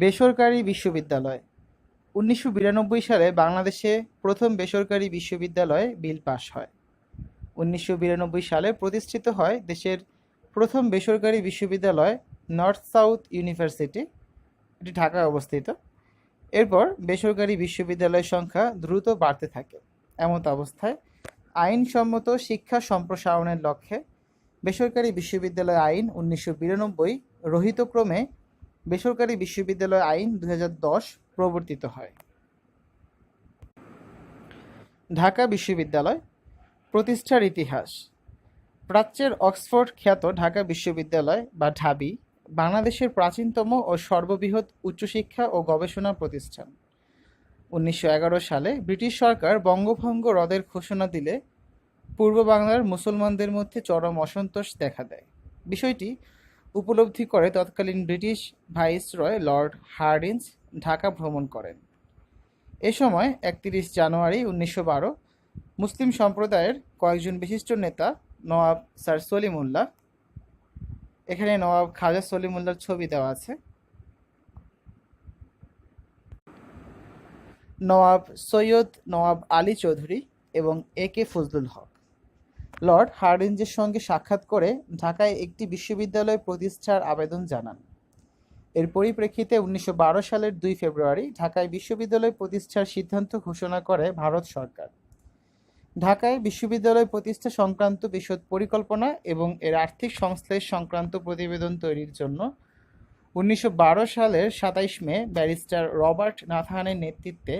বেসরকারি বিশ্ববিদ্যালয়। ১৯৯২ সালে বাংলাদেশে প্রথম বেসরকারি বিশ্ববিদ্যালয় বিল পাস হয়। ১৯৯২ সালে প্রতিষ্ঠিত হয় দেশের প্রথম বেসরকারি বিশ্ববিদ্যালয় নর্থ সাউথ ইউনিভার্সিটি, এটি ঢাকায় অবস্থিত। এরপর বেসরকারি বিশ্ববিদ্যালয়ের সংখ্যা দ্রুত বাড়তে থাকে। এমত অবস্থায় আইনসম্মত শিক্ষা সম্প্রসারণের লক্ষ্যে বেসরকারি বিশ্ববিদ্যালয় আইন ১৯৯২ রহিতক্রমে বেসরকারি বিশ্ববিদ্যালয় আইন ২০১০ প্রবর্তিত হয়। ঢাকা বিশ্ববিদ্যালয় প্রতিষ্ঠার ইতিহাস। প্রাচ্যের অক্সফোর্ড খ্যাত ঢাকা বিশ্ববিদ্যালয় বা ঢাবি বাংলাদেশের প্রাচীনতম ও সর্ববৃহৎ উচ্চশিক্ষা ও গবেষণা প্রতিষ্ঠান। ১৯১১ সালে ব্রিটিশ সরকার বঙ্গভঙ্গ রদের ঘোষণা দিলে পূর্ব বাংলার মুসলমানদের মধ্যে চরম অসন্তোষ দেখা দেয়। বিষয়টি উপলব্ধি করে তৎকালীন British viceroy Lord Hardinge Dhaka ভ্রমণ করেন। এ সময় ৩১ জানুয়ারি ১৯১২ মুসলিম সম্প্রদায়ের কয়েকজন বিশিষ্ট নেতা নওয়াব স্যার সলিমুল্লাহ, এখানে নওয়াব খাজা সলিমুল্লাহর ছবি দেওয়া আছে, নওয়াব সৈয়দ নওয়াব আলী চৌধুরী এবং এ কে ফজলুল হক লর্ড হার্ডিঞ্জের সঙ্গে সাক্ষাৎ করে ঢাকায় একটি বিশ্ববিদ্যালয় প্রতিষ্ঠার আবেদন জানান। এর পরিপ্রেক্ষিতে ১৯১২ সালের ২ ফেব্রুয়ারি ঢাকায় বিশ্ববিদ্যালয় প্রতিষ্ঠার সিদ্ধান্ত ঘোষণা করে ভারত সরকার। ঢাকায় বিশ্ববিদ্যালয় প্রতিষ্ঠা সংক্রান্ত বিশদ পরিকল্পনা এবং এর আর্থিক সংশ্লেষ সংক্রান্ত প্রতিবেদন তৈরির জন্য ১৯১২ সালের ২৭ মে ব্যারিস্টার রবার্ট নাথানের নেতৃত্বে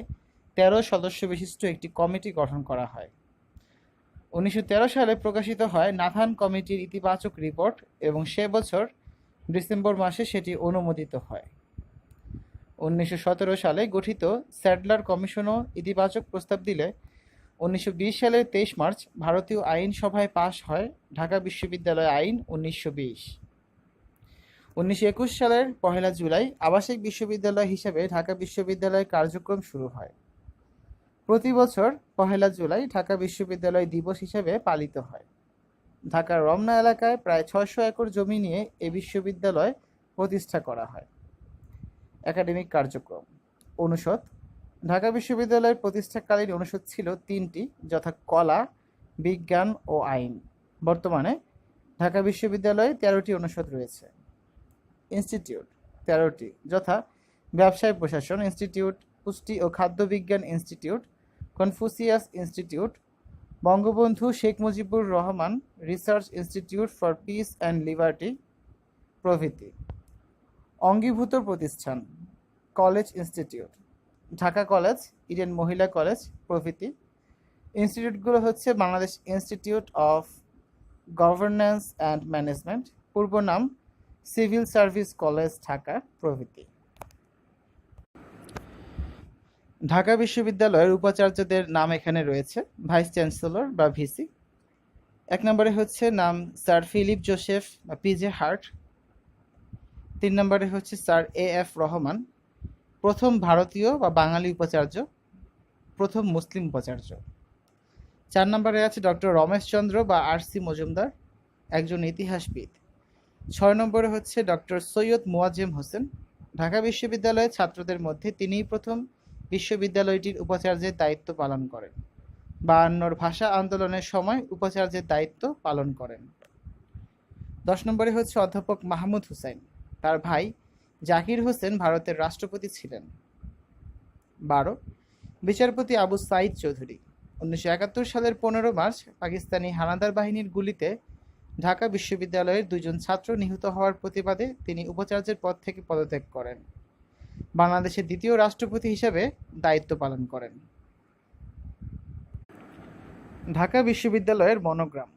১৩ সদস্য বিশিষ্ট একটি কমিটি গঠন করা হয়। ১৯১৩ সালে প্রকাশিত হয় নাথান কমিটির ইতিবাচক রিপোর্ট এবং সে বছর ডিসেম্বর মাসে সেটি অনুমোদিত হয়। ১৯১৭ সালে গঠিত স্যাডলার কমিশনও ইতিবাচক প্রস্তাব দিলে ১৯২০ সালের ২৩ মার্চ ভারতীয় আইনসভায় পাশ হয় ঢাকা বিশ্ববিদ্যালয় আইন ১৯২০। ১৯২১ সালের ১ জুলাই আবাসিক বিশ্ববিদ্যালয় হিসেবে ঢাকা বিশ্ববিদ্যালয়ের কার্যক্রম শুরু হয়। প্রতি বছর ১ জুলাই ঢাকা বিশ্ববিদ্যালয় দিবস হিসেবে পালিত হয়। ঢাকার রমনা এলাকায় প্রায় ৬০০ একর জমি নিয়ে এ বিশ্ববিদ্যালয় প্রতিষ্ঠা করা হয়। একাডেমিক কার্যক্রম। অনুষদ। ঢাকা বিশ্ববিদ্যালয়ের প্রতিষ্ঠাকালীন অনুষদ ছিল ৩টি, যথা কলা, বিজ্ঞান ও আইন। বর্তমানে ঢাকা বিশ্ববিদ্যালয়ে ১৩টি অনুষদ রয়েছে। ইনস্টিটিউট ১৩টি, যথা ব্যবসায় প্রশাসন ইনস্টিটিউট, পুষ্টি ও খাদ্য বিজ্ঞান institute, Confucius institute, Bangabandhu Sheikh Mujibur Rahman research institute for piece and liberty প্রভৃতি। অঙ্গীভূত প্রতিষ্ঠান college institute, Dhaka college, Eden মহিলা কলেজ প্রভৃতি। ইনস্টিটিউটগুলো হচ্ছে Bangladesh institute of governance and management, পূর্ব নাম সিভিল সার্ভিস কলেজ ঢাকা প্রভৃতি। ঢাকা বিশ্ববিদ্যালয়ের উপাচার্যদের নাম এখানে রয়েছে ভাইস চ্যান্সেলর বা ভিসি। ১ নম্বরে হচ্ছে নাম স্যার ফিলিপ জোসেফ বা পিজে হার্ট। ৩ নম্বরে হচ্ছে স্যার এ এফ রহমান, প্রথম ভারতীয় বা বাঙালি উপাচার্য, প্রথম মুসলিম উপাচার্য। ৪ নম্বরে আছে ডক্টর রমেশচন্দ্র বা আর সি মজুমদার, একজন ইতিহাসবিদ। ৬ নম্বরে হচ্ছে ডক্টর সৈয়দ মোয়াজ্জেম হোসেন। ঢাকা বিশ্ববিদ্যালয়ের ছাত্রদের মধ্যে তিনিই প্রথম বিশ্ববিদ্যালয়টির উপাচার্যের দায়িত্ব পালন করেন। ৫২ ভাষা আন্দোলনের সময় উপাচার্যের দায়িত্ব পালন করেন। ১০ নম্বরে হচ্ছে অধ্যাপক মাহমুদ হুসাইন, তার ভাই জাকির হোসেন ভারতের রাষ্ট্রপতি ছিলেন। ১২ বিচারপতি আবু সাইদ চৌধুরী। ১৯৭১ সালের ১৫ মার্চ পাকিস্তানি হানাদার বাহিনীর গুলিতে ঢাকা বিশ্ববিদ্যালয়ের ২ জন ছাত্র নিহত হওয়ার প্রতিবাদে তিনি উপাচার্যের পদ থেকে পদত্যাগ করেন। বাংলাদেশের দ্বিতীয় রাষ্ট্রপতি হিসেবে দায়িত্ব পালন করেন। ঢাকা বিশ্ববিদ্যালয়ের মনোগ্রাম।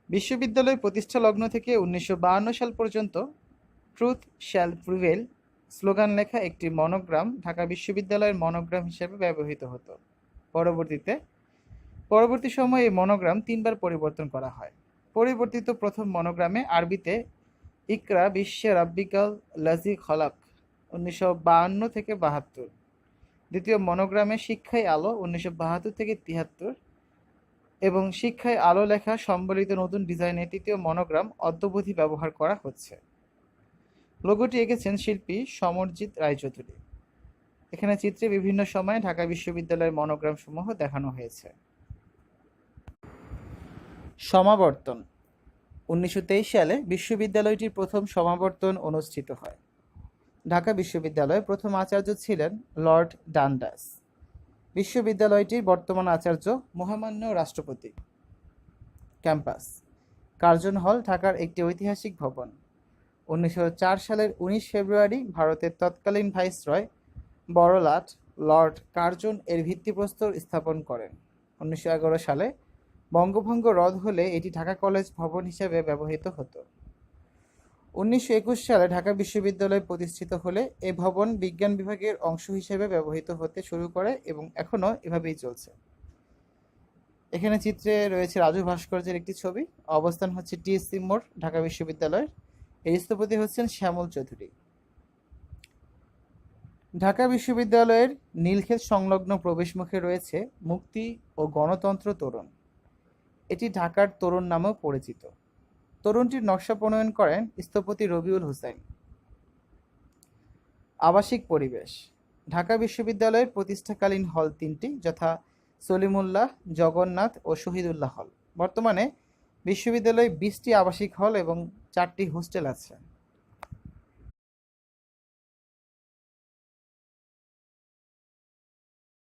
বিশ্ববিদ্যালয় প্রতিষ্ঠা লগ্ন থেকে ১৯৫২ সাল পর্যন্ত ট্রুথ শ্যাল প্রিভেল স্লোগান লেখা একটি মনোগ্রাম ঢাকা বিশ্ববিদ্যালয়ের মনোগ্রাম হিসেবে ব্যবহৃত হতো। পরবর্তী সময়ে এই মনোগ্রাম ৩ বার পরিবর্তন করা হয়। পরিবর্তিত প্রথম মনোগ্রামে আরবিতে ইকরা বিশ্বে রাব্বিকাল লাজি খলাক ১৯৫২ থেকে ৭২। দ্বিতীয় মনোগ্রামে শিক্ষাই আলো ১৯৭২ থেকে ৭৩ এবং শিক্ষায় আলো লেখা সম্বলিত নতুন ডিজাইনের তৃতীয় মনোগ্রাম অদ্যাবধি ব্যবহার করা হচ্ছে। লোগোটি এঁকেছেন শিল্পী সমরজিৎ রায়চৌধুরী। এখানে চিত্রে বিভিন্ন সময়ে ঢাকা বিশ্ববিদ্যালয়ের মনোগ্রাম সমূহ দেখানো হয়েছে। সমাবর্তন। 1923 সালে বিশ্ববিদ্যালয়টির প্রথম সমাবর্তন অনুষ্ঠিত হয়। ঢাকা বিশ্ববিদ্যালয়ের প্রথম আচার্য ছিলেন লর্ড ডান্ডাস। বিশ্ববিদ্যালয়টির বর্তমান আচার্য মহামান্য রাষ্ট্রপতি। ক্যাম্পাস। কার্জন হল ঢাকার একটি ঐতিহাসিক ভবন। 1904 সালের 19 ফেব্রুয়ারি ভারতের তৎকালীন ভাইসরয় বড়লাট লর্ড কার্জন এর ভিত্তিপ্রস্তর স্থাপন করেন। 1911 সালে বঙ্গভঙ্গ রদ হলে এটি ঢাকা কলেজ ভবন হিসেবে ব্যবহৃত হতো। 1921 সালে ঢাকা বিশ্ববিদ্যালয় প্রতিষ্ঠিত হলে এ ভবন বিজ্ঞান বিভাগের অংশ হিসেবে ব্যবহৃত হতে শুরু করে এবং এখনও এভাবেই চলছে। এখানে চিত্রে রয়েছে রাজু ভাস্কর্যের একটি ছবি। অবস্থান হচ্ছে টিএসসি মোড়, ঢাকা বিশ্ববিদ্যালয়ের। এর স্থপতি হচ্ছেন শ্যামল চৌধুরী। ঢাকা বিশ্ববিদ্যালয়ের নীলক্ষেত সংলগ্ন প্রবেশমুখে রয়েছে মুক্তি ও গণতন্ত্র তোরণ। এটি ঢাকার তোরণ নামেও পরিচিত। তোরণটির নকশা প্রণয়ন করেন স্থপতি রবিউল হুসাইন। আবাসিক পরিবেশ। ঢাকা বিশ্ববিদ্যালয়ের প্রতিষ্ঠাকালীন হল তিনটি, যথা সলিমুল্লাহ, জগন্নাথ ও শহীদুল্লাহ হল। বর্তমানে বিশ্ববিদ্যালয়ে 20টি আবাসিক হল এবং 4টি হোস্টেল আছে।